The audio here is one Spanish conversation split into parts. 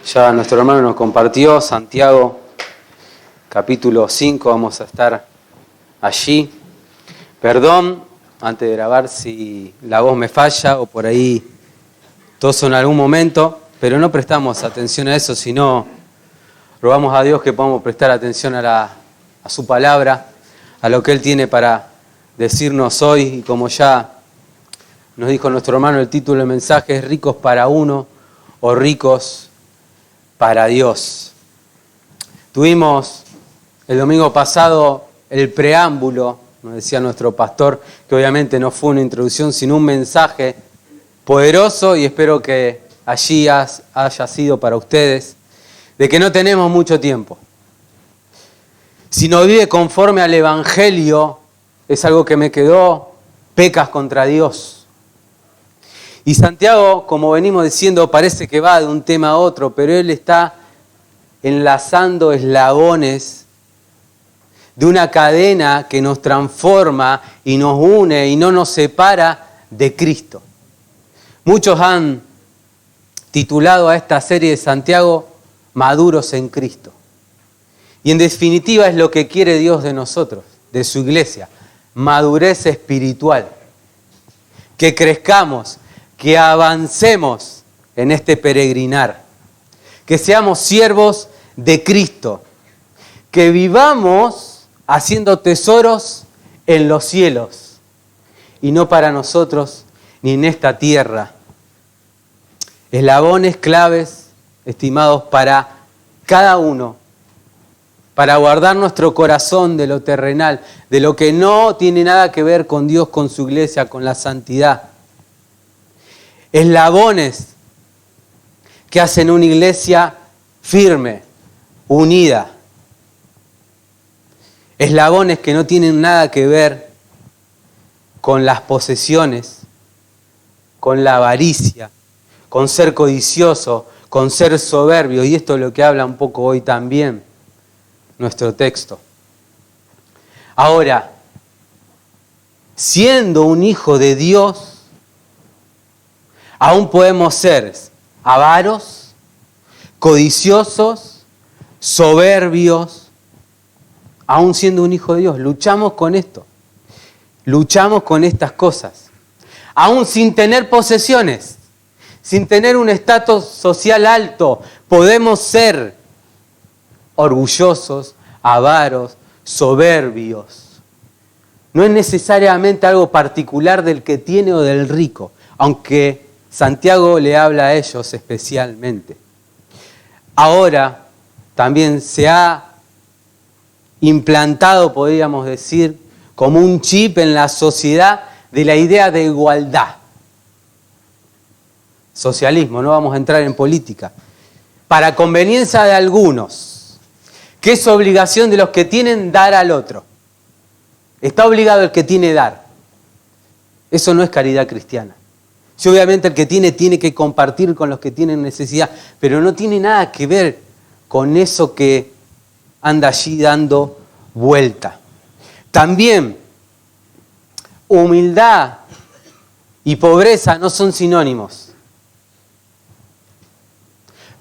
Ya nuestro hermano nos compartió Santiago, capítulo 5, vamos a estar allí. Perdón, antes de grabar, si la voz me falla o por ahí toso en algún momento, pero no prestamos atención a eso, sino rogamos a Dios que podamos prestar atención a su palabra, a lo que Él tiene para decirnos hoy. Y como ya nos dijo nuestro hermano, el título del mensaje es ricos para uno o ricos para Dios. Tuvimos el domingo pasado el preámbulo, nos decía nuestro pastor, que obviamente no fue una introducción, sino un mensaje poderoso, y espero que allí haya sido para ustedes, de que no tenemos mucho tiempo. Si no vive conforme al Evangelio, es algo que me quedó, pecas contra Dios. Y Santiago, como venimos diciendo, parece que va de un tema a otro, pero él está enlazando eslabones de una cadena que nos transforma y nos une y no nos separa de Cristo. Muchos han titulado a esta serie de Santiago Maduros en Cristo. Y en definitiva es lo que quiere Dios de nosotros, de su iglesia, madurez espiritual, que crezcamos, que avancemos en este peregrinar, que seamos siervos de Cristo, que vivamos haciendo tesoros en los cielos y no para nosotros ni en esta tierra. Eslabones claves, estimados, para cada uno, para guardar nuestro corazón de lo terrenal, de lo que no tiene nada que ver con Dios, con su iglesia, con la santidad. Eslabones que hacen una iglesia firme, unida. Eslabones que no tienen nada que ver con las posesiones, con la avaricia, con ser codicioso, con ser soberbio. Y esto es lo que habla un poco hoy también nuestro texto. Ahora, siendo un hijo de Dios, aún podemos ser avaros, codiciosos, soberbios, aún siendo un hijo de Dios. Luchamos con esto, luchamos con estas cosas. Aún sin tener posesiones, sin tener un estatus social alto, podemos ser orgullosos, avaros, soberbios. No es necesariamente algo particular del que tiene o del rico, aunque Santiago le habla a ellos especialmente. Ahora también se ha implantado, podríamos decir, como un chip en la sociedad de la idea de igualdad. Socialismo, no vamos a entrar en política. Para conveniencia de algunos, que es obligación de los que tienen dar al otro. Está obligado el que tiene dar. Eso no es caridad cristiana. Sí, obviamente el que tiene que compartir con los que tienen necesidad, pero no tiene nada que ver con eso que anda allí dando vuelta. También, humildad y pobreza no son sinónimos.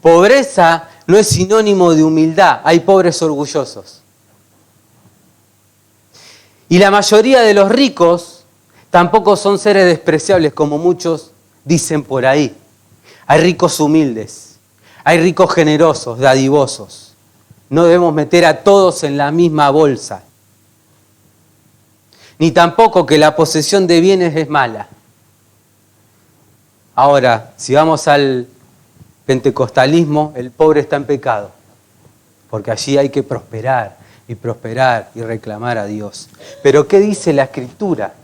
Pobreza no es sinónimo de humildad, hay pobres orgullosos. Y la mayoría de los ricos tampoco son seres despreciables, como muchos dicen por ahí. Hay ricos humildes, hay ricos generosos, dadivosos. No debemos meter a todos en la misma bolsa. Ni tampoco que la posesión de bienes es mala. Ahora, si vamos al pentecostalismo, el pobre está en pecado, porque allí hay que prosperar y reclamar a Dios. Pero ¿qué dice la Escritura?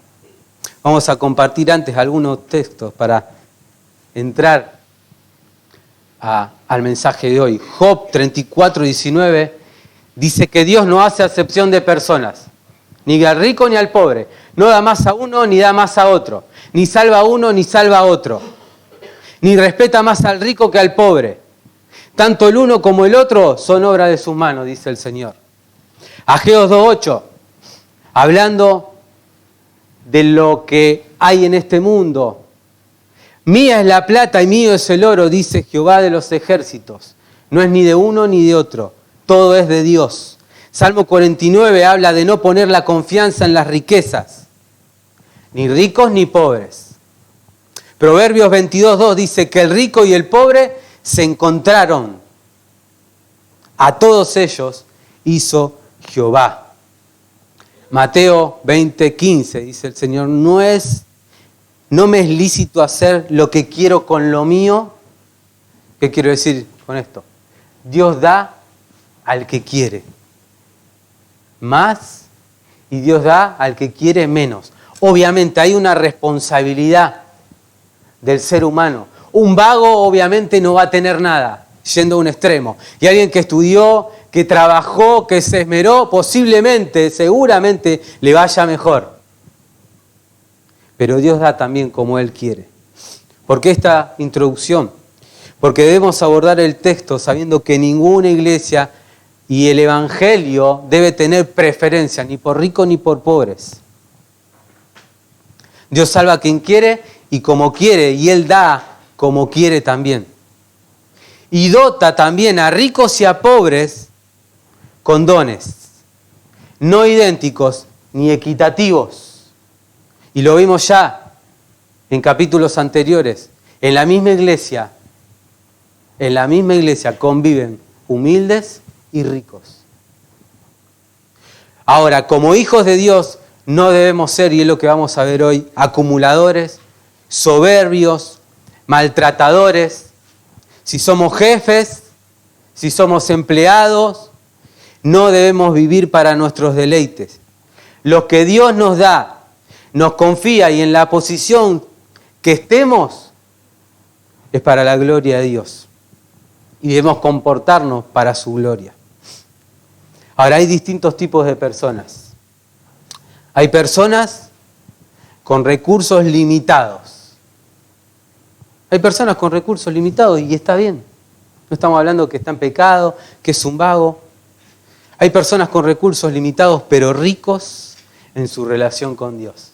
Vamos a compartir antes algunos textos para entrar al mensaje de hoy. Job 34:19 dice que Dios no hace acepción de personas, ni al rico ni al pobre. No da más a uno ni da más a otro. Ni salva a uno ni salva a otro. Ni respeta más al rico que al pobre. Tanto el uno como el otro son obra de sus manos, dice el Señor. Ageos 2:8, hablando de lo que hay en este mundo. Mía es la plata y mío es el oro, dice Jehová de los ejércitos. No es ni de uno ni de otro. Todo es de Dios. Salmo 49 habla de no poner la confianza en las riquezas, ni ricos ni pobres. Proverbios 22:2 dice que el rico y el pobre se encontraron. A todos ellos hizo Jehová. Mateo 20:15 dice el Señor, no me es lícito hacer lo que quiero con lo mío. ¿Qué quiero decir con esto? Dios da al que quiere más y Dios da al que quiere menos. Obviamente hay una responsabilidad del ser humano. Un vago obviamente no va a tener nada, yendo a un extremo. Y alguien que estudió, que trabajó, que se esmeró, posiblemente, seguramente le vaya mejor. Pero Dios da también como Él quiere. ¿Por qué esta introducción? Porque debemos abordar el texto sabiendo que ninguna iglesia y el evangelio debe tener preferencia ni por ricos ni por pobres. Dios salva a quien quiere y como quiere, y Él da como quiere también. Y dota también a ricos y a pobres con dones, no idénticos ni equitativos. Y lo vimos ya en capítulos anteriores. En la misma iglesia conviven humildes y ricos. Ahora, como hijos de Dios, no debemos ser, y es lo que vamos a ver hoy, acumuladores, soberbios, maltratadores. Si somos jefes, si somos empleados, no debemos vivir para nuestros deleites. Lo que Dios nos da, nos confía y en la posición que estemos, es para la gloria de Dios. Y debemos comportarnos para su gloria. Ahora, hay distintos tipos de personas. Hay personas con recursos limitados. Hay personas con recursos limitados y está bien. No estamos hablando que está en pecado, que es un vago. Hay personas con recursos limitados pero ricos en su relación con Dios.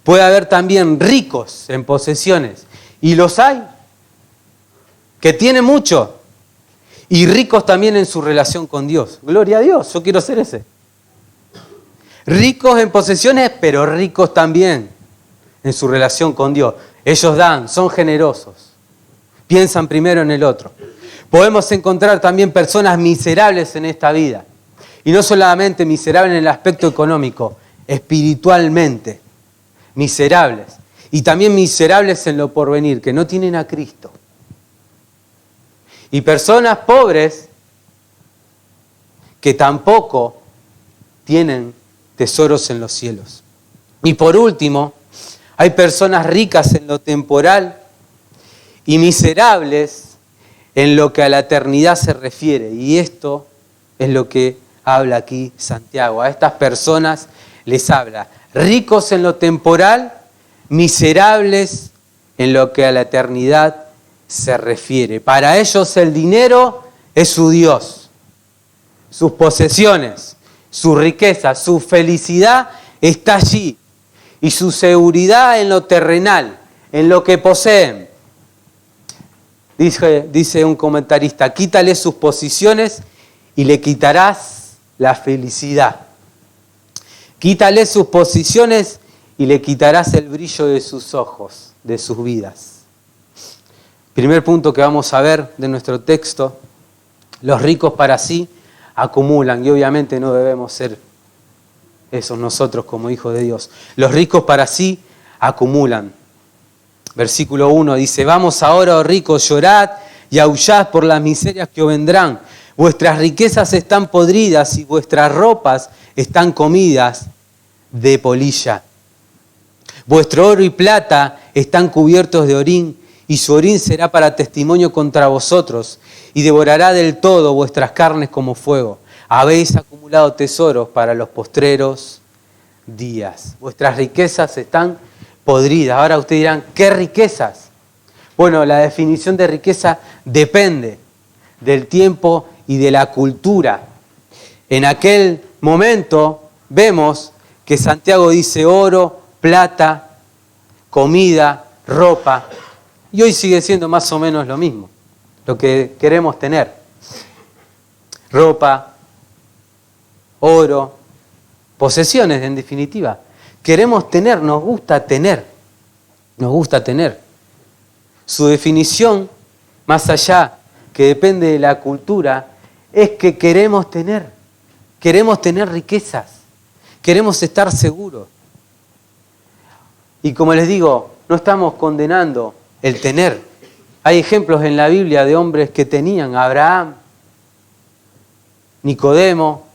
Puede haber también ricos en posesiones, y los hay, que tienen mucho, y ricos también en su relación con Dios. Gloria a Dios, yo quiero ser ese. Ricos en posesiones, pero ricos también en su relación con Dios. Ellos dan, son generosos, piensan primero en el otro. Podemos encontrar también personas miserables en esta vida. Y no solamente miserables en el aspecto económico, espiritualmente miserables. Y también miserables en lo porvenir, que no tienen a Cristo. Y personas pobres que tampoco tienen tesoros en los cielos. Y por último, hay personas ricas en lo temporal y miserables en lo que a la eternidad se refiere. Y esto es lo que habla aquí Santiago. A estas personas les habla. Ricos en lo temporal, miserables en lo que a la eternidad se refiere. Para ellos el dinero es su Dios. Sus posesiones, su riqueza, su felicidad está allí. Y su seguridad en lo terrenal, en lo que poseen. Dice un comentarista, quítale sus posiciones y le quitarás la felicidad. Quítale sus posiciones y le quitarás el brillo de sus ojos, de sus vidas. Primer punto que vamos a ver de nuestro texto, los ricos para sí acumulan, y obviamente no debemos ser esos nosotros como hijos de Dios. Los ricos para sí acumulan. Versículo 1 dice, vamos ahora, oh ricos, llorad y aullad por las miserias que os vendrán. Vuestras riquezas están podridas y vuestras ropas están comidas de polilla. Vuestro oro y plata están cubiertos de orín, y su orín será para testimonio contra vosotros, y devorará del todo vuestras carnes como fuego. Habéis acumulado tesoros para los postreros días. Vuestras riquezas están podridas. Ahora ustedes dirán, ¿qué riquezas? Bueno, la definición de riqueza depende del tiempo y de la cultura. En aquel momento vemos que Santiago dice oro, plata, comida, ropa. Y hoy sigue siendo más o menos lo mismo. lo que queremos tener. Ropa, oro, posesiones en definitiva. Queremos tener, nos gusta tener. Nos gusta tener. Su definición, más allá que depende de la cultura, es que queremos tener riquezas, queremos estar seguros. Y como les digo, no estamos condenando el tener. Hay ejemplos en la Biblia de hombres que tenían: Abraham, Nicodemo,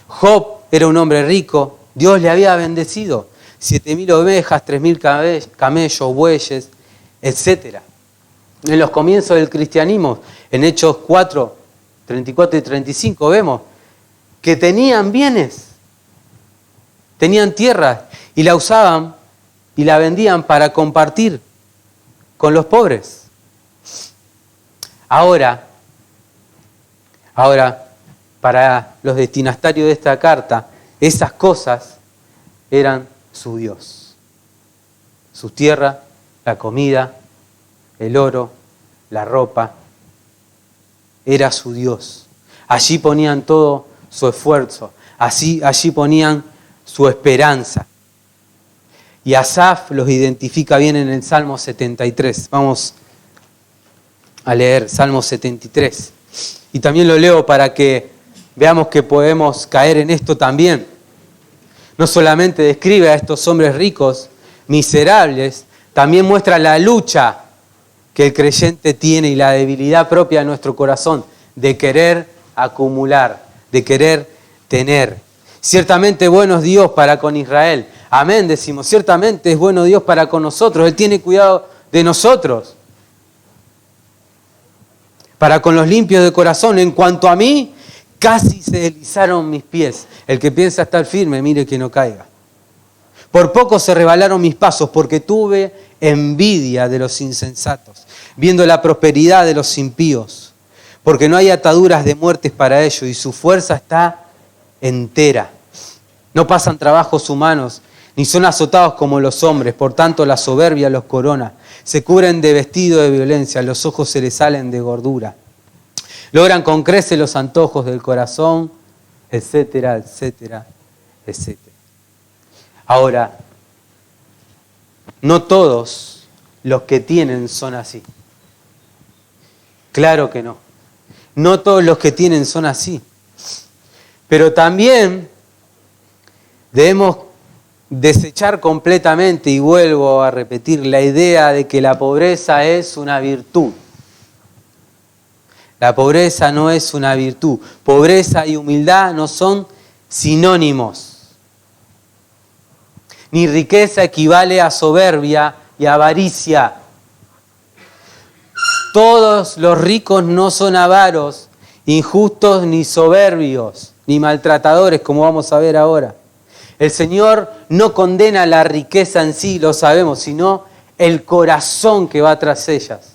Job era un hombre rico, Dios le había bendecido, 7.000 ovejas, 3.000 camellos, bueyes, etc. En los comienzos del cristianismo, en Hechos 4, 34 y 35, vemos que tenían bienes, tenían tierras y la usaban y la vendían para compartir con los pobres. Ahora, para los destinatarios de esta carta, esas cosas eran su Dios. Su tierra, la comida, el oro, la ropa, era su Dios. Allí ponían todo su esfuerzo, allí ponían su esperanza. Y Asaf los identifica bien en el Salmo 73. Vamos a leer Salmo 73. Y también lo leo para que veamos que podemos caer en esto también. No solamente describe a estos hombres ricos, miserables, también muestra la lucha que el creyente tiene y la debilidad propia de nuestro corazón de querer acumular, de querer tener. Ciertamente bueno es Dios para con Israel. Amén, decimos. Ciertamente es bueno Dios para con nosotros. Él tiene cuidado de nosotros. Para con los limpios de corazón. En cuanto a mí, casi se deslizaron mis pies. El que piensa estar firme, mire que no caiga. Por poco se resbalaron mis pasos, porque tuve envidia de los insensatos, viendo la prosperidad de los impíos, porque no hay ataduras de muertes para ellos, y su fuerza está entera. No pasan trabajos humanos, ni son azotados como los hombres, por tanto la soberbia los corona. Se cubren de vestido de violencia, los ojos se les salen de gordura. Logran con creces los antojos del corazón, etcétera, etcétera, etcétera. Ahora, no todos los que tienen son así. Claro que no. No todos los que tienen son así. Pero también debemos desechar completamente, y vuelvo a repetir, la idea de que la pobreza es una virtud. La pobreza no es una virtud. Pobreza y humildad no son sinónimos. Ni riqueza equivale a soberbia y avaricia. Todos los ricos no son avaros, injustos ni soberbios, ni maltratadores, como vamos a ver ahora. El Señor no condena la riqueza en sí, lo sabemos, sino el corazón que va tras ellas.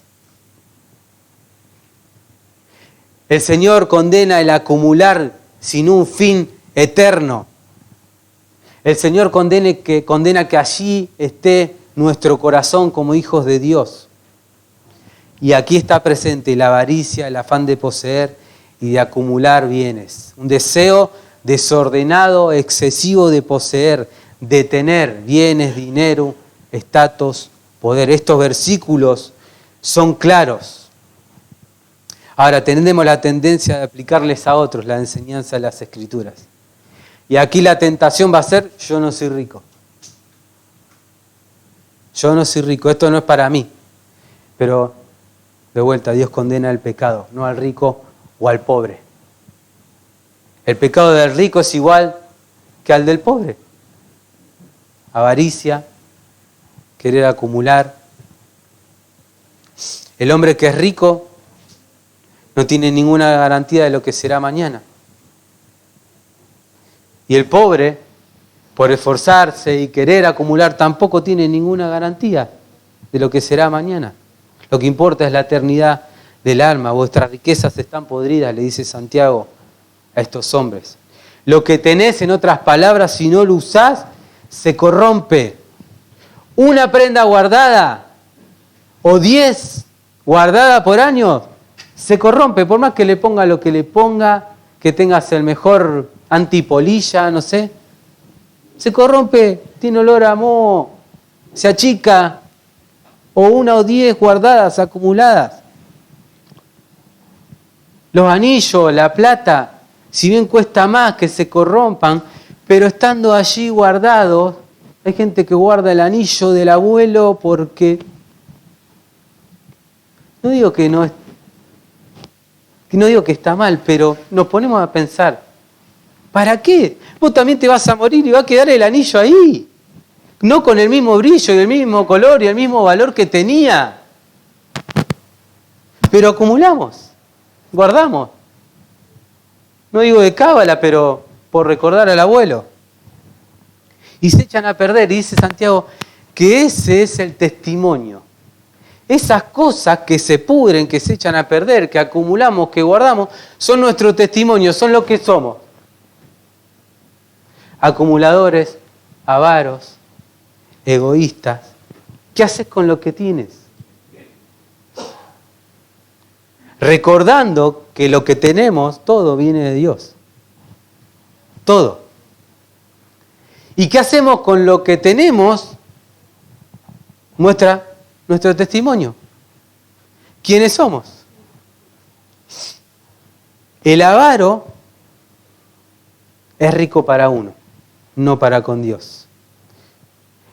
El Señor condena el acumular sin un fin eterno. El Señor condena que allí esté nuestro corazón como hijos de Dios. Y aquí está presente la avaricia, el afán de poseer y de acumular bienes. Un deseo desordenado, excesivo de poseer, de tener bienes, dinero, estatus, poder. Estos versículos son claros. Ahora, tenemos la tendencia de aplicarles a otros la enseñanza de las Escrituras. Y aquí la tentación va a ser: yo no soy rico. Yo no soy rico, esto no es para mí. Pero, de vuelta, Dios condena el pecado, no al rico o al pobre. El pecado del rico es igual que al del pobre. Avaricia, querer acumular. El hombre que es rico no tiene ninguna garantía de lo que será mañana. Y el pobre, por esforzarse y querer acumular, tampoco tiene ninguna garantía de lo que será mañana. Lo que importa es la eternidad del alma. Vuestras riquezas están podridas, le dice Santiago a estos hombres. Lo que tenés, en otras palabras, si no lo usás, se corrompe. Una prenda guardada o 10 guardada por años Se corrompe, por más que le ponga lo que le ponga, que tengas el mejor antipolilla, no sé. Se corrompe, tiene olor a moho, se achica, o 1 o 10 guardadas, acumuladas. Los anillos, la plata, si bien cuesta más que se corrompan, pero estando allí guardados, hay gente que guarda el anillo del abuelo porque, no digo que está mal, pero nos ponemos a pensar, ¿para qué? Vos también te vas a morir y va a quedar el anillo ahí, no con el mismo brillo y el mismo color y el mismo valor que tenía, pero acumulamos, guardamos. No digo de cábala, pero por recordar al abuelo. Y se echan a perder, y dice Santiago que ese es el testimonio. Esas cosas que se pudren, que se echan a perder, que acumulamos, que guardamos, son nuestro testimonio, son lo que somos. Acumuladores, avaros, egoístas. ¿Qué haces con lo que tienes? Recordando que lo que tenemos, todo viene de Dios. Todo. ¿Y qué hacemos con lo que tenemos? Muestra nuestro testimonio. ¿Quiénes somos? El avaro es rico para uno, no para con Dios.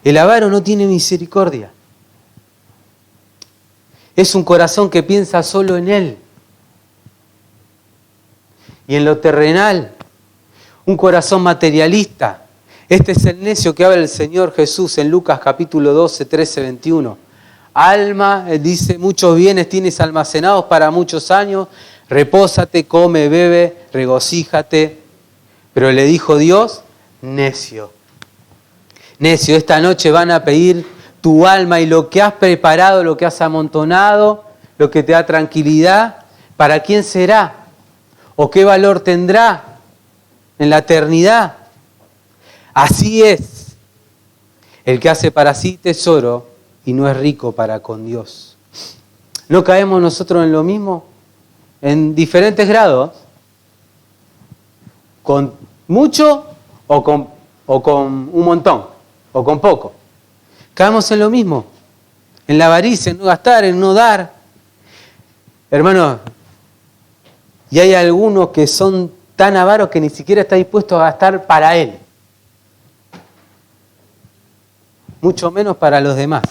El avaro no tiene misericordia. Es un corazón que piensa solo en él y en lo terrenal. Un corazón materialista. Este es el necio que habla el Señor Jesús en Lucas capítulo 12, 13, 21. Alma, Él dice, muchos bienes tienes almacenados para muchos años, repósate, come, bebe, regocíjate. Pero le dijo Dios, necio. Necio, esta noche van a pedir tu alma y lo que has preparado, lo que has amontonado, lo que te da tranquilidad, ¿para quién será? ¿O qué valor tendrá en la eternidad? Así es el que hace para sí tesoro y no es rico para con Dios. ¿No caemos nosotros en lo mismo? En diferentes grados, con mucho o con un montón, o con poco. Caemos en lo mismo, en la avaricia, en no gastar, en no dar. Hermanos, y hay algunos que son tan avaros que ni siquiera está dispuesto a gastar para él. Mucho menos para los demás.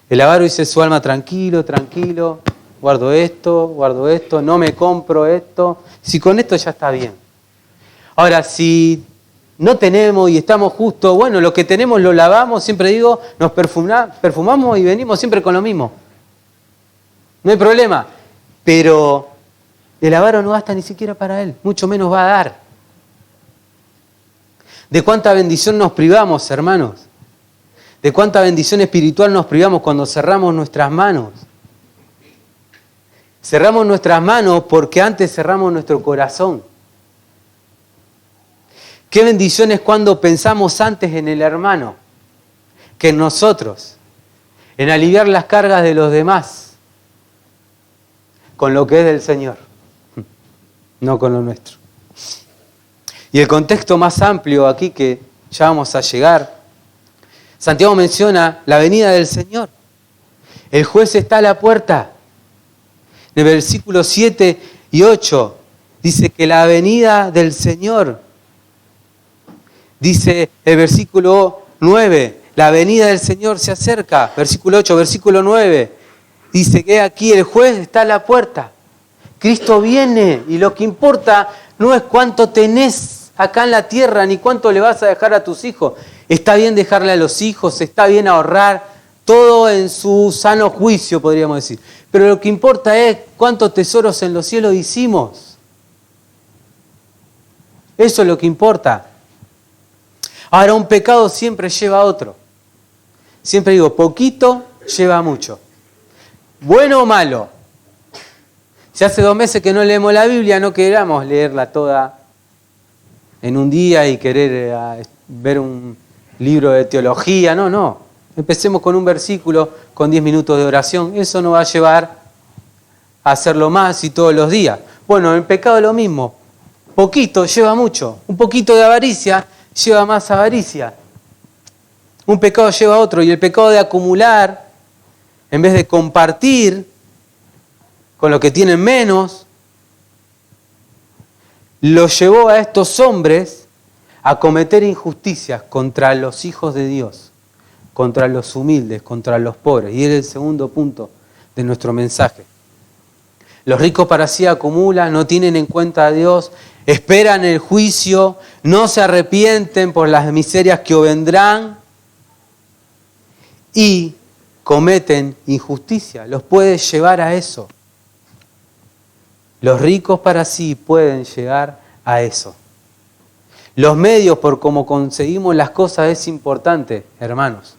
El avaro dice su alma, tranquilo, tranquilo, guardo esto, no me compro esto. Si con esto ya está bien. Ahora, si no tenemos y estamos justos, bueno, lo que tenemos lo lavamos, siempre digo, nos perfumamos y venimos siempre con lo mismo. No hay problema. Pero el avaro no gasta ni siquiera para él, mucho menos va a dar. ¿De cuánta bendición nos privamos, hermanos? ¿De cuánta bendición espiritual nos privamos cuando cerramos nuestras manos? Cerramos nuestras manos porque antes cerramos nuestro corazón. Qué bendición es cuando pensamos antes en el hermano que en nosotros, en aliviar las cargas de los demás, con lo que es del Señor, no con lo nuestro. Y el contexto más amplio aquí que ya vamos a llegar, Santiago menciona la venida del Señor. El juez está a la puerta. En el versículo 7 y 8 dice que la venida del Señor, dice el versículo 9, la venida del Señor se acerca. Versículo 8, versículo 9, dice que aquí el juez está a la puerta. Cristo viene y lo que importa no es cuánto tenés acá en la tierra ni cuánto le vas a dejar a tus hijos. Está bien dejarle a los hijos, está bien ahorrar, todo en su sano juicio, podríamos decir. Pero lo que importa es cuántos tesoros en los cielos hicimos. Eso es lo que importa. Ahora, un pecado siempre lleva a otro. Siempre digo, poquito lleva a mucho. Bueno o malo. Si hace 2 meses que no leemos la Biblia, no queramos leerla toda en un día y querer ver un libro de teología. No. Empecemos con un versículo, con 10 minutos de oración. Eso nos va a llevar hacerlo más y todos los días. Bueno, el pecado es lo mismo. Poquito lleva mucho. Un poquito de avaricia lleva más avaricia. Un pecado lleva a otro. Y el pecado de acumular, en vez de compartir con los que tienen menos, lo llevó a estos hombres a cometer injusticias contra los hijos de Dios, contra los humildes, contra los pobres. Y es el segundo punto de nuestro mensaje. Los ricos para sí acumulan, no tienen en cuenta a Dios, esperan el juicio, no se arrepienten por las miserias que vendrán y cometen injusticia. Los puede llevar a eso. Los ricos para sí pueden llegar a eso. Los medios por cómo conseguimos las cosas es importante, hermanos.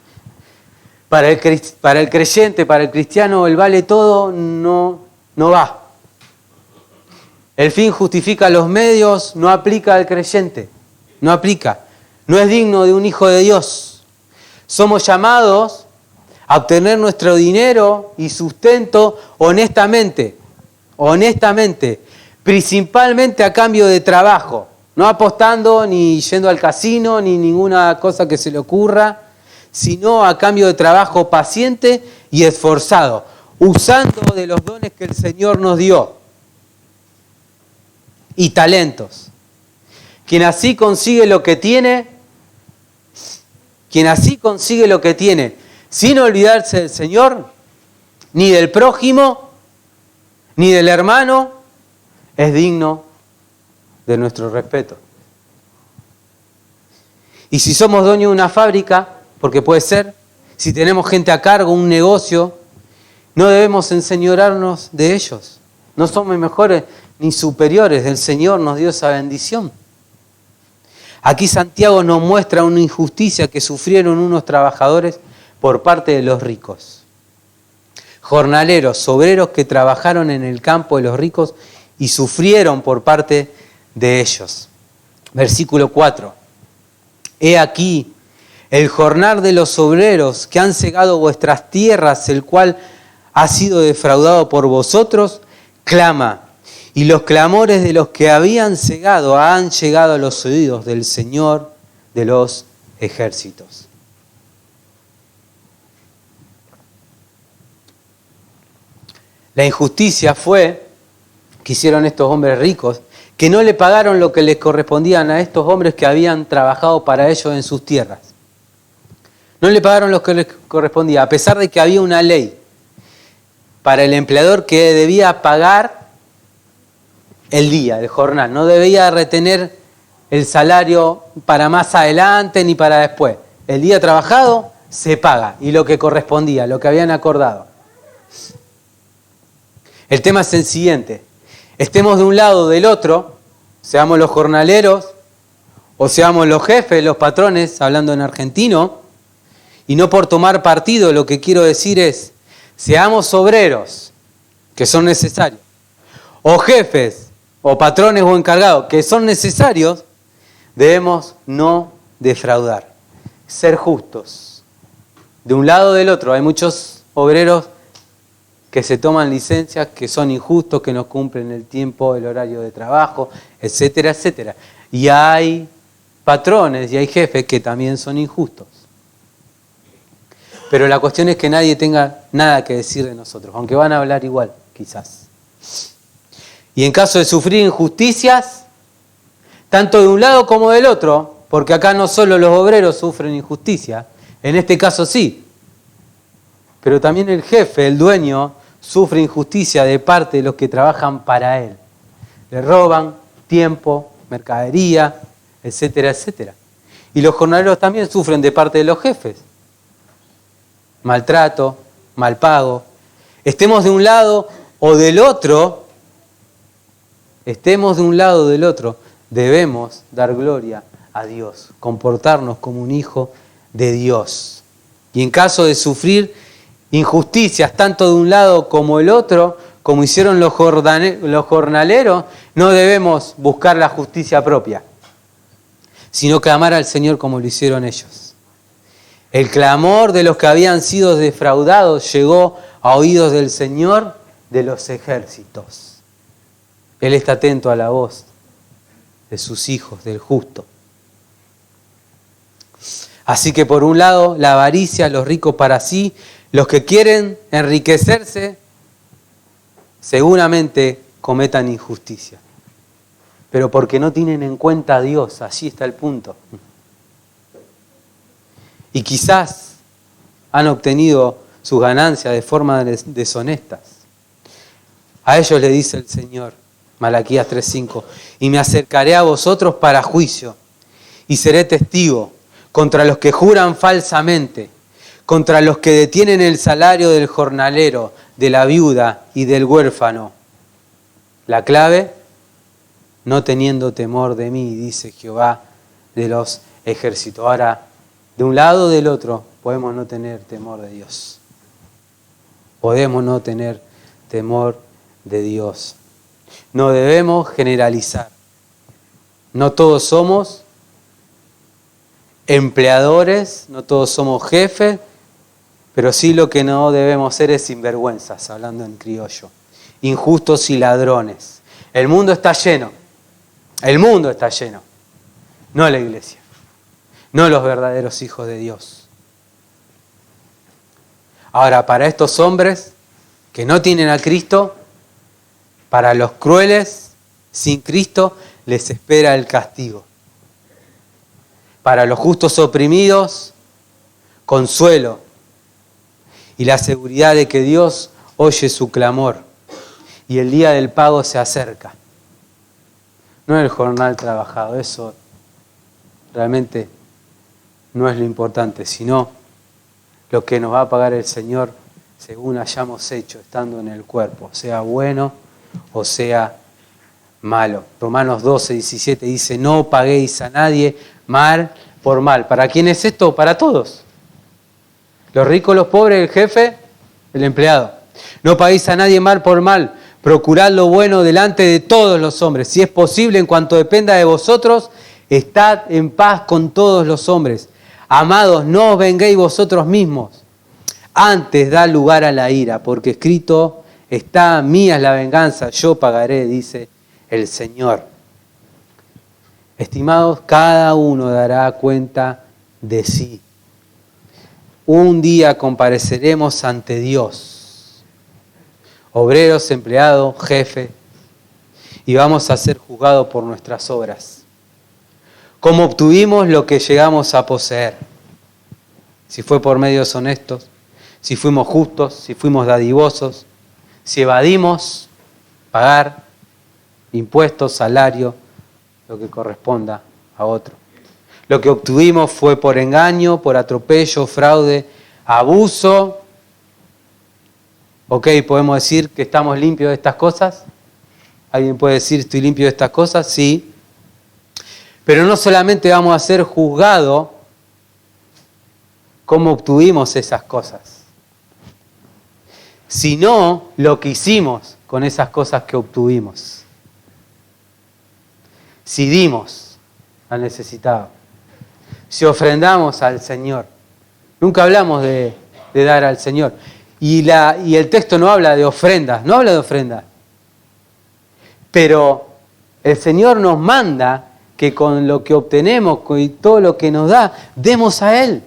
Para el creyente, para el cristiano, el vale todo no va. El fin justifica los medios, no aplica al creyente. No aplica. No es digno de un hijo de Dios. Somos llamados a obtener nuestro dinero y sustento honestamente, principalmente a cambio de trabajo, no apostando ni yendo al casino ni ninguna cosa que se le ocurra, sino a cambio de trabajo paciente y esforzado, usando de los dones que el Señor nos dio y talentos. Quien así consigue lo que tiene, sin olvidarse del Señor, ni del prójimo, ni del hermano, es digno de nuestro respeto. Y si somos dueños de una fábrica, porque puede ser, si tenemos gente a cargo, un negocio, no debemos enseñorearnos de ellos. No somos mejores ni superiores, el Señor nos dio esa bendición. Aquí Santiago nos muestra una injusticia que sufrieron unos trabajadores por parte de los ricos. Jornaleros, obreros que trabajaron en el campo de los ricos y sufrieron por parte de ellos. Versículo 4. He aquí el jornal de los obreros que han cegado vuestras tierras, el cual ha sido defraudado por vosotros, clama. Y los clamores de los que habían cegado han llegado a los oídos del Señor de los ejércitos. La injusticia fue que hicieron estos hombres ricos, que no le pagaron lo que les correspondían a estos hombres que habían trabajado para ellos en sus tierras. No le pagaron lo que les correspondía, a pesar de que había una ley para el empleador que debía pagar el día, el jornal. No debía retener el salario para más adelante ni para después. El día trabajado se paga y lo que correspondía, lo que habían acordado. El tema es el siguiente. Estemos de un lado o del otro, seamos los jornaleros o seamos los jefes, los patrones, hablando en argentino, y no por tomar partido, lo que quiero decir es, seamos obreros, que son necesarios, o jefes, o patrones o encargados, que son necesarios, debemos no defraudar, ser justos. De un lado o del otro, hay muchos obreros que se toman licencias, que son injustos, que no cumplen el tiempo, el horario de trabajo, etcétera, etcétera. Y hay patrones y hay jefes que también son injustos. Pero la cuestión es que nadie tenga nada que decir de nosotros, aunque van a hablar igual, quizás. Y en caso de sufrir injusticias, tanto de un lado como del otro, porque acá no solo los obreros sufren injusticia, en este caso sí, pero también el jefe, el dueño, sufre injusticia de parte de los que trabajan para él. Le roban tiempo, mercadería, etcétera, etcétera. Y los jornaleros también sufren de parte de los jefes. Maltrato, mal pago. Estemos de un lado o del otro, debemos dar gloria a Dios, comportarnos como un hijo de Dios. Y en caso de sufrir injusticias, tanto de un lado como el otro, como hicieron los jornaleros, no debemos buscar la justicia propia, sino clamar al Señor como lo hicieron ellos. El clamor de los que habían sido defraudados llegó a oídos del Señor de los ejércitos. Él está atento a la voz de sus hijos, del justo. Así que por un lado, la avaricia, los ricos para sí, los que quieren enriquecerse, seguramente cometan injusticia. Pero porque no tienen en cuenta a Dios, así está el punto. Y quizás han obtenido sus ganancias de forma deshonestas. A ellos le dice el Señor, Malaquías 3:5, y me acercaré a vosotros para juicio, y seré testigo contra los que juran falsamente, contra los que detienen el salario del jornalero, de la viuda y del huérfano. La clave, no teniendo temor de mí, dice Jehová de los ejércitos. Ahora, de un lado o del otro, podemos no tener temor de Dios. Podemos no tener temor de Dios. No debemos generalizar. No todos somos empleadores, no todos somos jefes, pero sí lo que no debemos ser es sinvergüenzas, hablando en criollo, injustos y ladrones. El mundo está lleno, no la iglesia, no los verdaderos hijos de Dios. Ahora, para estos hombres que no tienen a Cristo, para los crueles, sin Cristo, les espera el castigo. Para los justos oprimidos, consuelo y la seguridad de que Dios oye su clamor y el día del pago se acerca. No el jornal trabajado, eso realmente no es lo importante, sino lo que nos va a pagar el Señor según hayamos hecho estando en el cuerpo, sea bueno o sea malo. Romanos 12:17 dice, no paguéis a nadie mal por mal. ¿Para quién es esto? Para todos. Los ricos, los pobres, el jefe, el empleado. No paguéis a nadie mal por mal. Procurad lo bueno delante de todos los hombres. Si es posible, en cuanto dependa de vosotros, estad en paz con todos los hombres. Amados, no os venguéis vosotros mismos. Antes da lugar a la ira, porque escrito está, mía es la venganza, yo pagaré, dice el Señor. Estimados, cada uno dará cuenta de sí. Un día compareceremos ante Dios, obreros, empleados, jefe, y vamos a ser juzgados por nuestras obras. ¿Cómo obtuvimos lo que llegamos a poseer? Si fue por medios honestos, si fuimos justos, si fuimos dadivosos, si evadimos pagar impuestos, salario, lo que corresponda a otro. Lo que obtuvimos fue por engaño, por atropello, fraude, abuso. Ok, podemos decir que estamos limpios de estas cosas. ¿Alguien puede decir estoy limpio de estas cosas? Sí. Pero no solamente vamos a ser juzgados cómo obtuvimos esas cosas, sino lo que hicimos con esas cosas que obtuvimos. Si dimos al necesitado, si ofrendamos al Señor. Nunca hablamos de dar al Señor. Y el texto no habla de ofrendas, no habla de ofrendas. Pero el Señor nos manda que con lo que obtenemos, con todo lo que nos da, demos a Él.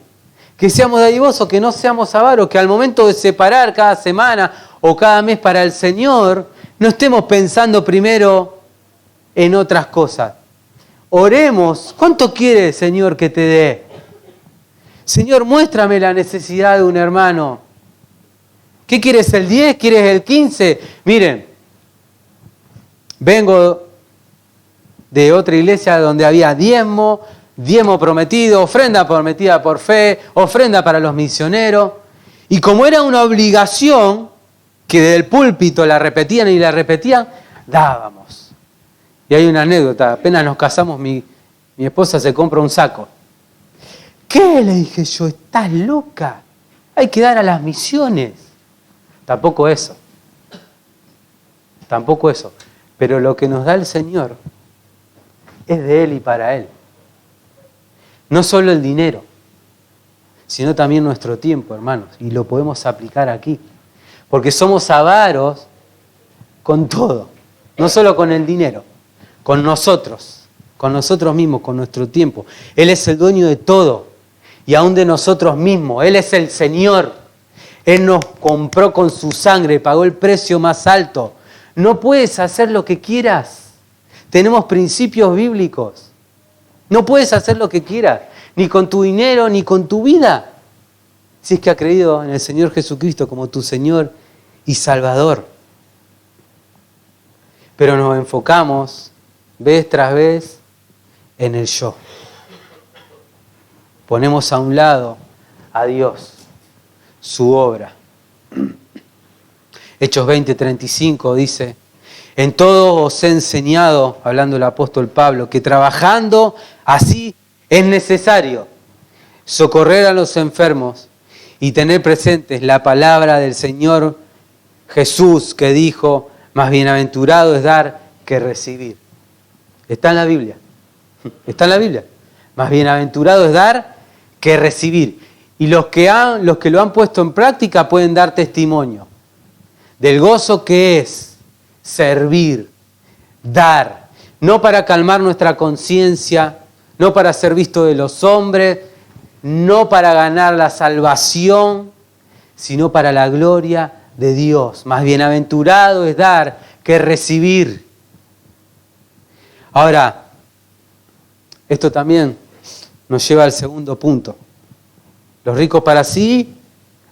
Que seamos dadivosos, que no seamos avaros, que al momento de separar cada semana o cada mes para el Señor, no estemos pensando primero en otras cosas. Oremos, ¿cuánto quiere el Señor que te dé? Señor, muéstrame la necesidad de un hermano. ¿Qué quieres, el 10? ¿Quieres el 15? Miren, vengo de otra iglesia donde había diezmo prometido, ofrenda prometida por fe, ofrenda para los misioneros. Y como era una obligación, que del púlpito la repetían y la repetían, dábamos. Y hay una anécdota, apenas nos casamos, mi esposa se compra un saco. ¿Qué? Le dije yo, estás loca, hay que dar a las misiones. Tampoco eso. Pero lo que nos da el Señor es de Él y para Él. No solo el dinero, sino también nuestro tiempo, hermanos. Y lo podemos aplicar aquí. Porque somos avaros con todo, no solo con el dinero, con nosotros mismos, con nuestro tiempo. Él es el dueño de todo y aún de nosotros mismos. Él es el Señor. Él nos compró con su sangre, pagó el precio más alto. No puedes hacer lo que quieras. Tenemos principios bíblicos. No puedes hacer lo que quieras, ni con tu dinero, ni con tu vida, si es que has creído en el Señor Jesucristo como tu Señor y Salvador. Pero nos enfocamos vez tras vez en el yo. Ponemos a un lado a Dios, su obra. Hechos 20:35 dice: en todo os he enseñado, hablando el apóstol Pablo, que trabajando así es necesario socorrer a los enfermos y tener presentes la palabra del Señor Jesús, que dijo: más bienaventurado es dar que recibir. Está en la Biblia. Está en la Biblia. Más bienaventurado es dar que recibir. Y los que lo han puesto en práctica pueden dar testimonio del gozo que es servir, dar, no para calmar nuestra conciencia, no para ser visto de los hombres, no para ganar la salvación, sino para la gloria de Dios. Más bienaventurado es dar que recibir. Ahora, esto también nos lleva al segundo punto. Los ricos para sí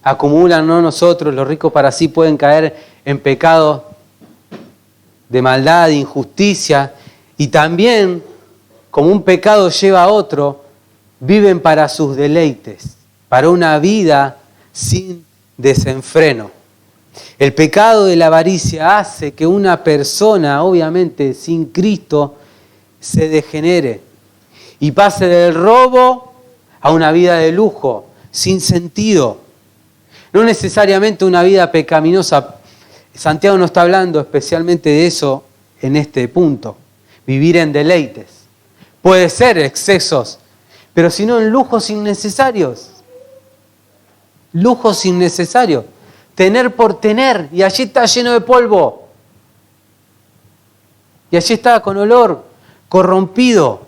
acumulan, no nosotros. Los ricos para sí pueden caer en pecados de maldad, de injusticia, y también, como un pecado lleva a otro, viven para sus deleites, para una vida sin desenfreno. El pecado de la avaricia hace que una persona, obviamente sin Cristo, se degenere y pase del robo a una vida de lujo, sin sentido. No necesariamente una vida pecaminosa. Santiago no está hablando especialmente de eso en este punto. Vivir en deleites. Puede ser excesos, pero si no en lujos innecesarios. Lujos innecesarios. Tener por tener, y allí está lleno de polvo. Y allí está con olor, corrompido.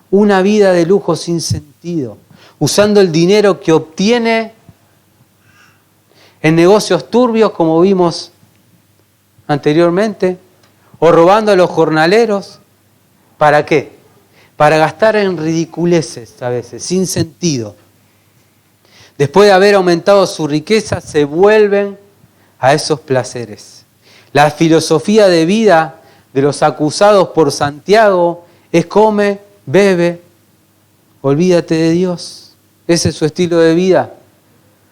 Una vida de lujo sin sentido. Usando el dinero que obtiene en negocios turbios, como vimos anteriormente, o robando a los jornaleros. ¿Para qué? Para gastar en ridiculeces a veces, sin sentido. Después de haber aumentado su riqueza, se vuelven a esos placeres. La filosofía de vida de los acusados por Santiago es come, bebe, olvídate de Dios. Ese es su estilo de vida,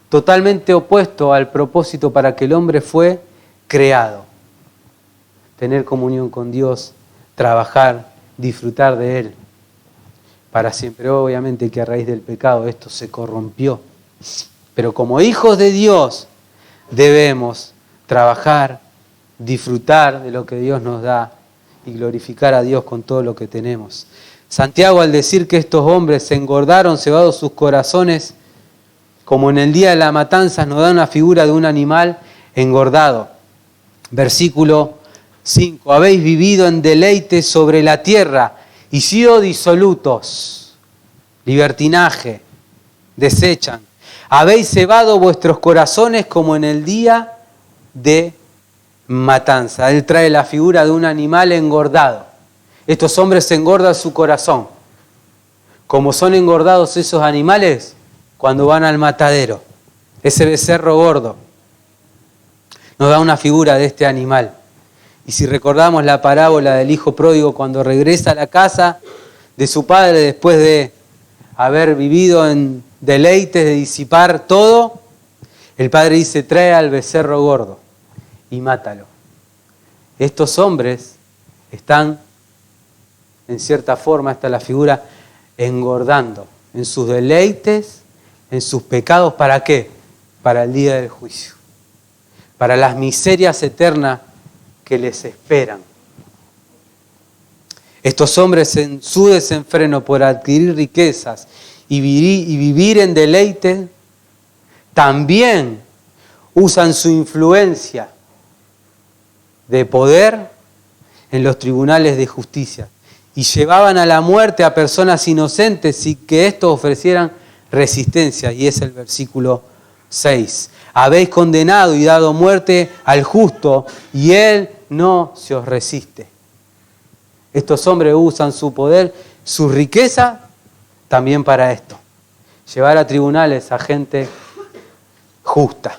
totalmente opuesto al propósito para que el hombre fue creado. Tener comunión con Dios, trabajar, disfrutar de Él para siempre. Obviamente que a raíz del pecado esto se corrompió. Pero como hijos de Dios debemos trabajar, disfrutar de lo que Dios nos da y glorificar a Dios con todo lo que tenemos. Santiago, al decir que estos hombres se engordaron, cebados sus corazones, como en el día de la matanza, nos da una figura de un animal engordado. Versículo 5. Habéis vivido en deleite sobre la tierra y sido disolutos. Libertinaje. Desechan. Habéis cebado vuestros corazones como en el día de matanza. Él trae la figura de un animal engordado. Estos hombres engordan su corazón. Como son engordados esos animales cuando van al matadero. Ese becerro gordo nos da una figura de este animal. Y si recordamos la parábola del hijo pródigo cuando regresa a la casa de su padre después de haber vivido en deleites, de disipar todo, el padre dice: trae al becerro gordo y mátalo. Estos hombres están, en cierta forma, esta es la figura, engordando en sus deleites, en sus pecados. ¿Para qué? Para el día del juicio, para las miserias eternas que les esperan. Estos hombres, en su desenfreno por adquirir riquezas y vivir en deleite, también usan su influencia de poder en los tribunales de justicia y llevaban a la muerte a personas inocentes sin que estos ofrecieran resistencia. Y es el versículo 6. Habéis condenado y dado muerte al justo y él no se os resiste. Estos hombres usan su poder, su riqueza también para esto. Llevar a tribunales a gente justa,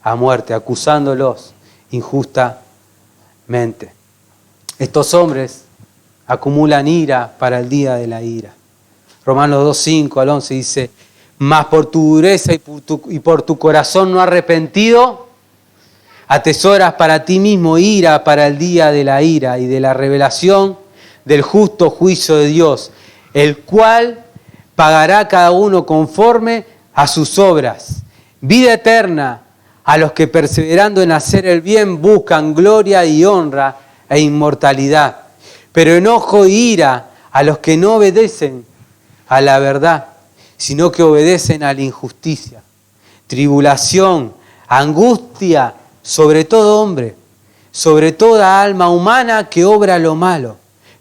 a muerte, acusándolos injustamente. Estos hombres acumulan ira para el día de la ira. Romanos 2:5 al 11 dice: mas por tu dureza y por tu corazón no arrepentido, atesoras para ti mismo ira para el día de la ira y de la revelación del justo juicio de Dios, el cual pagará a cada uno conforme a sus obras. Vida eterna a los que perseverando en hacer el bien buscan gloria y honra e inmortalidad. Pero enojo e ira a los que no obedecen a la verdad, sino que obedecen a la injusticia. Tribulación, angustia sobre todo hombre, sobre toda alma humana que obra lo malo,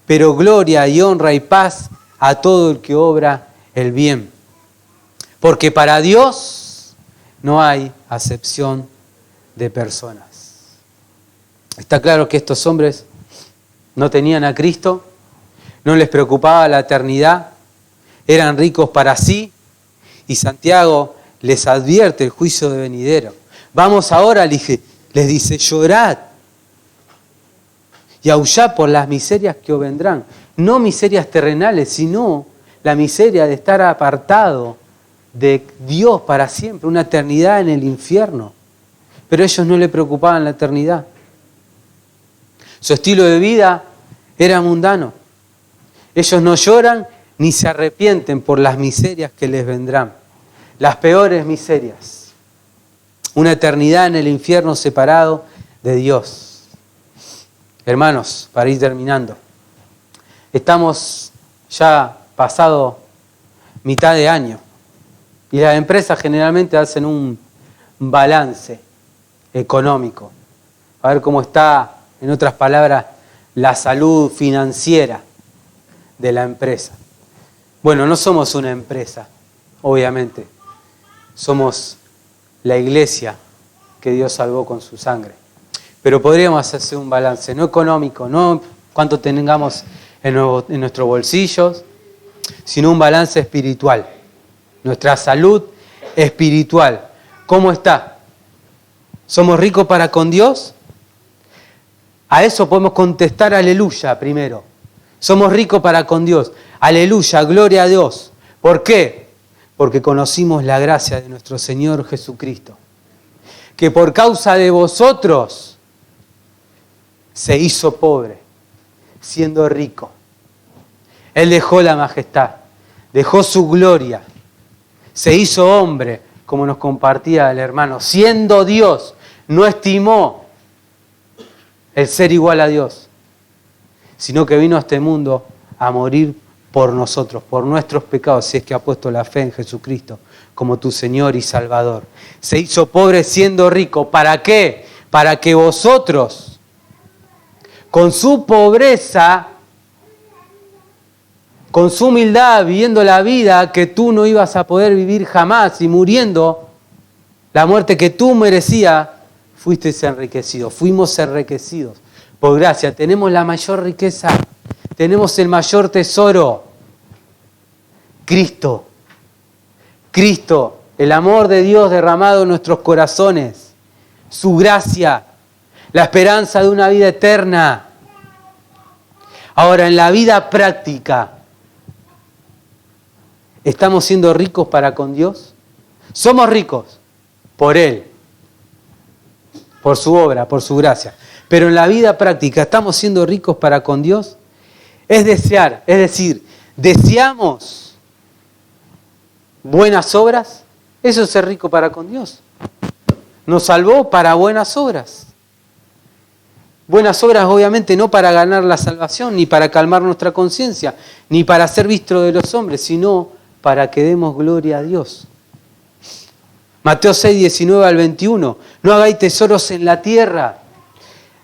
pero gloria y honra y paz a todo el que obra el bien. Porque para Dios no hay acepción de personas. Está claro que estos hombres no tenían a Cristo, no les preocupaba la eternidad, eran ricos para sí, y Santiago les advierte el juicio de venidero. Vamos ahora, les dice, llorad y aullad por las miserias que os vendrán. No miserias terrenales, sino la miseria de estar apartado de Dios para siempre, una eternidad en el infierno. Pero ellos no le preocupaban la eternidad. Su estilo de vida era mundano. Ellos no lloran ni se arrepienten por las miserias que les vendrán. Las peores miserias. Una eternidad en el infierno separado de Dios. Hermanos, para ir terminando, estamos ya pasado mitad de año y las empresas generalmente hacen un balance económico. A ver cómo está, en otras palabras, la salud financiera de la empresa. Bueno, no somos una empresa, obviamente. Somos la iglesia que Dios salvó con su sangre. Pero podríamos hacer un balance, no económico, no cuánto tengamos en nuestros bolsillos, sino un balance espiritual. Nuestra salud espiritual. ¿Cómo está? ¿Somos ricos para con Dios? A eso podemos contestar aleluya primero. Somos ricos para con Dios. Aleluya, gloria a Dios. ¿Por qué? Porque conocimos la gracia de nuestro Señor Jesucristo, que por causa de vosotros se hizo pobre, siendo rico. Él dejó la majestad, dejó su gloria, se hizo hombre, como nos compartía el hermano, siendo Dios, no estimó el ser igual a Dios, sino que vino a este mundo a morir por nosotros, por nuestros pecados, si es que ha puesto la fe en Jesucristo como tu Señor y Salvador. Se hizo pobre siendo rico. ¿Para qué? Para que vosotros, con su pobreza, con su humildad, viviendo la vida que tú no ibas a poder vivir jamás y muriendo la muerte que tú merecías, fuisteis enriquecidos, fuimos enriquecidos. Por gracia, tenemos la mayor riqueza, tenemos el mayor tesoro, Cristo. Cristo, el amor de Dios derramado en nuestros corazones, su gracia, la esperanza de una vida eterna. Ahora, en la vida práctica, ¿estamos siendo ricos para con Dios? Somos ricos por Él, por su obra, por su gracia. Pero en la vida práctica, ¿estamos siendo ricos para con Dios? Es decir, deseamos buenas obras. Eso es ser rico para con Dios. Nos salvó para buenas obras. Buenas obras obviamente no para ganar la salvación, ni para calmar nuestra conciencia, ni para ser visto de los hombres, sino para que demos gloria a Dios. Mateo 6, 19 al 21. No hagáis tesoros en la tierra,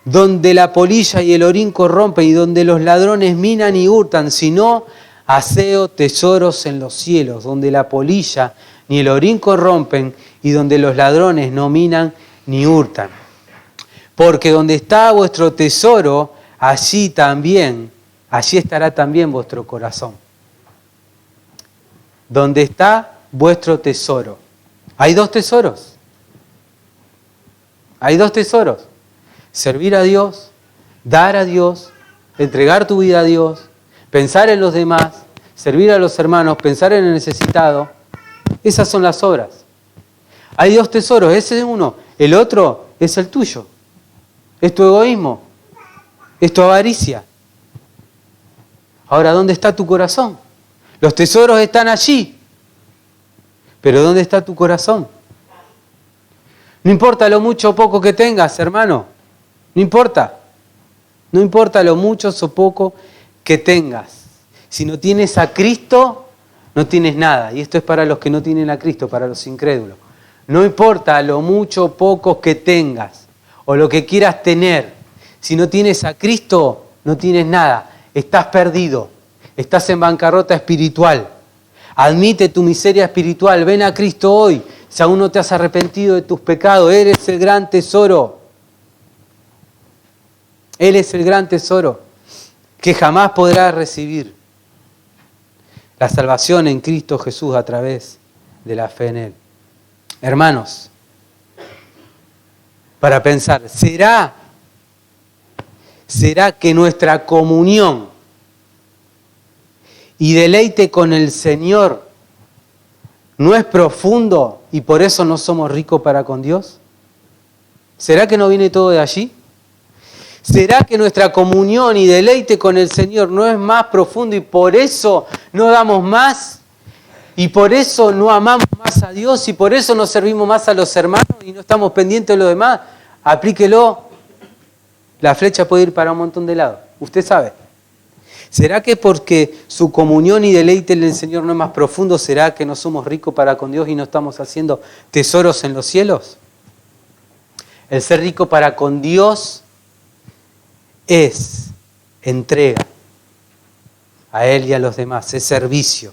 donde la polilla y el orín corrompen y donde los ladrones minan y hurtan, sino aseo tesoros en los cielos, donde la polilla ni el orín corrompen y donde los ladrones no minan ni hurtan. Porque donde está vuestro tesoro, allí estará también vuestro corazón. Donde está vuestro tesoro. Hay dos tesoros. Hay dos tesoros. Servir a Dios, dar a Dios, entregar tu vida a Dios, pensar en los demás, servir a los hermanos, pensar en el necesitado. Esas son las obras. Hay dos tesoros, ese es uno. El otro es el tuyo. Es tu egoísmo. Es tu avaricia. Ahora, ¿dónde está tu corazón? Los tesoros están allí. Pero ¿dónde está tu corazón? No importa lo mucho o poco que tengas, hermano. No importa. No importa lo mucho o poco que tengas. Si no tienes a Cristo, no tienes nada. Y esto es para los que no tienen a Cristo, para los incrédulos. No importa lo mucho o poco que tengas o lo que quieras tener. Si no tienes a Cristo, no tienes nada. Estás perdido. Estás en bancarrota espiritual. Admite tu miseria espiritual. Ven a Cristo hoy. Si aún no te has arrepentido de tus pecados, eres el gran tesoro. Él es el gran tesoro que jamás podrás recibir. La salvación en Cristo Jesús a través de la fe en Él. Hermanos, para pensar, ¿será que nuestra comunión y deleite con el Señor no es profundo y por eso no somos ricos para con Dios? ¿Será que no viene todo de allí? ¿Será que nuestra comunión y deleite con el Señor no es más profundo y por eso no damos más? Y por eso no amamos más a Dios y por eso no servimos más a los hermanos y no estamos pendientes de lo demás. Aplíquelo. La flecha puede ir para un montón de lados. Usted sabe. ¿Será que porque su comunión y deleite en el Señor no es más profundo, será que no somos ricos para con Dios y no estamos haciendo tesoros en los cielos? El ser rico para con Dios es entrega a Él y a los demás, es servicio.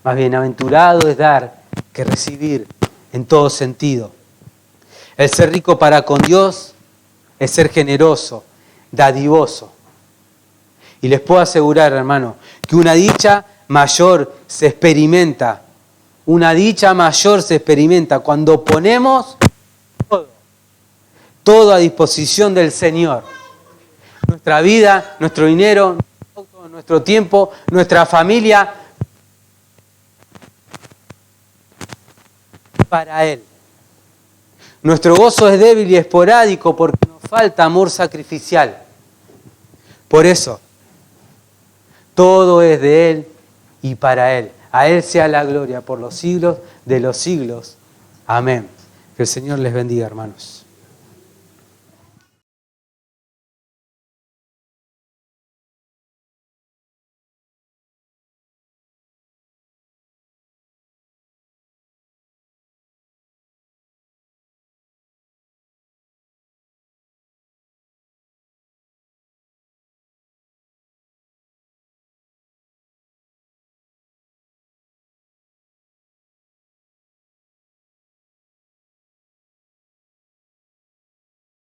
Más bienaventurado es dar que recibir en todo sentido. El ser rico para con Dios es ser generoso, dadivoso. Y les puedo asegurar, hermano, que una dicha mayor se experimenta. Una dicha mayor se experimenta cuando ponemos todo a disposición del Señor. Nuestra vida, nuestro dinero, nuestro tiempo, nuestra familia, para Él. Nuestro gozo es débil y esporádico porque nos falta amor sacrificial. Por eso, todo es de Él y para Él. A Él sea la gloria por los siglos de los siglos. Amén. Que el Señor les bendiga, hermanos.